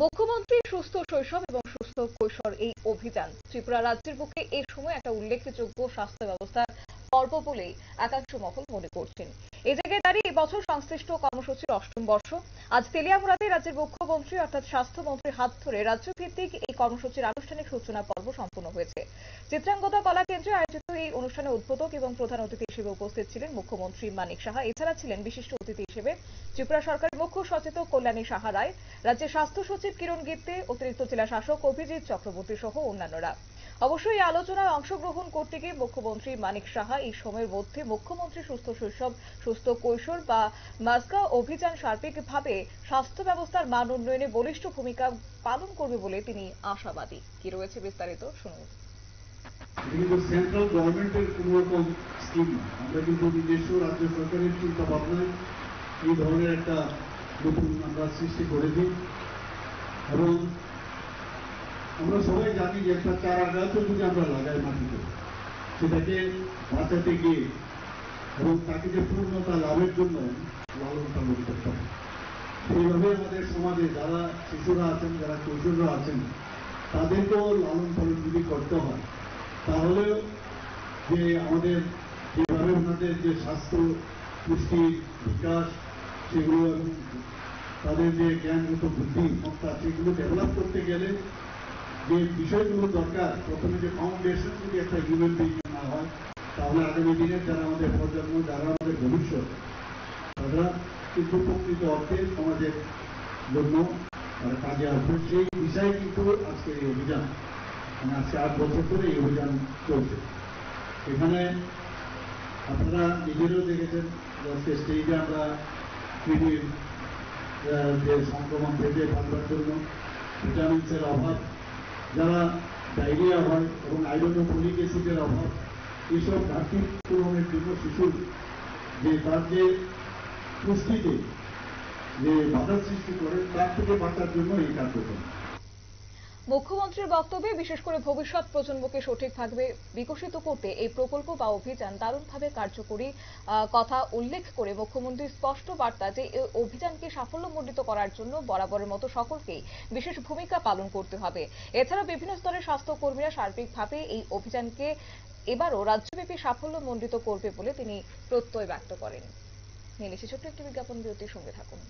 মুখ্যমন্ত্রী সুস্থ শৈশব এবং সুস্থ কৈশোর এই অভিযান ত্রিপুরা রাজ্যের বুকে এই সময় একটা উল্লেখযোগ্য স্বাস্থ্য ব্যবস্থার পর্ব বলেই একাংশ মহল মনে করছেন। এই জায়গায় দাঁড়িয়ে এবছর সংশ্লিষ্ট কর্মসূচির অষ্টম বর্ষ। আজ তেলিয়ামুড়াতে রাজ্যের মুখ্যমন্ত্রী অর্থাৎ স্বাস্থ্যমন্ত্রীর হাত ধরে রাজ্যভিত্তিক এই কর্মসূচির আনুষ্ঠানিক সূচনা পর্ব সম্পন্ন হয়েছে। চিত্রাঙ্গদা কলা কেন্দ্রে আয়োজিত এই অনুষ্ঠানে উদ্বোধক এবং প্রধান অতিথি হিসেবে উপস্থিত ছিলেন মুখ্যমন্ত্রী মানিক সাহা। এছাড়া ছিলেন বিশিষ্ট অতিথি হিসেবে ত্রিপুরা সরকারের মুখ্য সচেতক কল্যাণী সাহা রায়, রাজ্যের স্বাস্থ্য সচিব কিরণ গিত্তে, অতিরিক্ত জেলা শাসক অভিজিৎ চক্রবর্তী সহ অন্যান্যরা। অবশ্যই এই আলোচনায় অংশগ্রহণ করতে গিয়ে মুখ্যমন্ত্রী মানিক সাহা এই সময়ের মধ্যে মুখ্যমন্ত্রী সুস্থ শৈশব সুস্থ কৈশোর বা মাস্কা অভিযান সার্বিকভাবে স্বাস্থ্য ব্যবস্থার মান উন্নয়নে বলিষ্ঠ ভূমিকা পালন করবে বলে তিনি আশাবাদী। কি রয়েছে বিস্তারিত শুনুন। কিন্তু সেন্ট্রাল গভর্নমেন্টের কোন রকম স্কিম না, আমরা কিন্তু নিজস্ব রাজ্য সরকারের চিন্তা ভাবনায় এই ধরনের একটা নতুন আমরা সৃষ্টি করেছি। এবং আমরা সবাই জানি যে একটা চারা গাছও যদি আমরা লাগাই মাটিতে, সেটাকে বাঁচাতে গিয়ে এবং তাকে যে পূর্ণতা লাভের জন্য লালন পালন করতে হবে। সেইভাবে আমাদের সমাজে যারা শিশুরা আছেন, যারা কৈশোররা আছেন, তাদেরকেও লালন পালন যদি করতে হয়, তাহলে যে আমাদের যেভাবে ওনাদের যে স্বাস্থ্য পুষ্টি বিকাশ সেগুলো এবং তাদের যে জ্ঞানগত বুদ্ধিমত্তা সেগুলো ডেভেলপ করতে গেলে যে বিষয়গুলো দরকার, প্রথমে যে ফাউন্ডেশন যদি একটা হিউম্যান বিং না হয়, তাহলে আগামী দিনের যারা আমাদের প্রজন্ম, যারা আমাদের ভবিষ্যৎ, তারা কিন্তু প্রকৃত অর্থে সমাজের জন্য কাজে আসবে। সেই বিষয়ে কিন্তু আজকে এই অভিযান, আজকে 8 বছর ধরে এই অভিযান চলছে। এখানে আপনারা নিজেরাও দেখেছেন আজকে স্টেজে আমরা কৃমির যে সংক্রমণ থেকে বাঁচার জন্য ভিটামিনসের অভাব, যারা ডায়রিয়া হয় এবং আয়রন ও ফলিক অ্যাসিডের অভাব, এইসব ঘাটতি পূরণের জন্য শিশুর যে তার যে পুষ্টিতে যে বাধার সৃষ্টি করে, তার থেকে বাঁচার জন্য এই কার্যক্রম। মুখ্যমন্ত্রীর বক্তব্যে বিশেষ করে ভবিষ্যৎ প্রজন্মকে সঠিকভাবে বিকশিত করতে এই প্রকল্প বা অভিযান দারুণভাবে কার্যকরী কথা উল্লেখ করে মুখ্যমন্ত্রী স্পষ্ট বার্তা যে এই অভিযানকে সাফল্যমণ্ডিত করার জন্য বরাবরের মতো সকলকেই বিশেষ ভূমিকা পালন করতে হবে। এছাড়া বিভিন্ন স্তরের স্বাস্থ্যকর্মীরা সার্বিকভাবে এই অভিযানকে এবারও রাজ্যব্যাপী সাফল্যমণ্ডিত করবে বলে তিনি প্রত্যয় ব্যক্ত করেন। নিয়ে ছোট্ট একটি বিজ্ঞাপন বিরতির সঙ্গে থাকুন।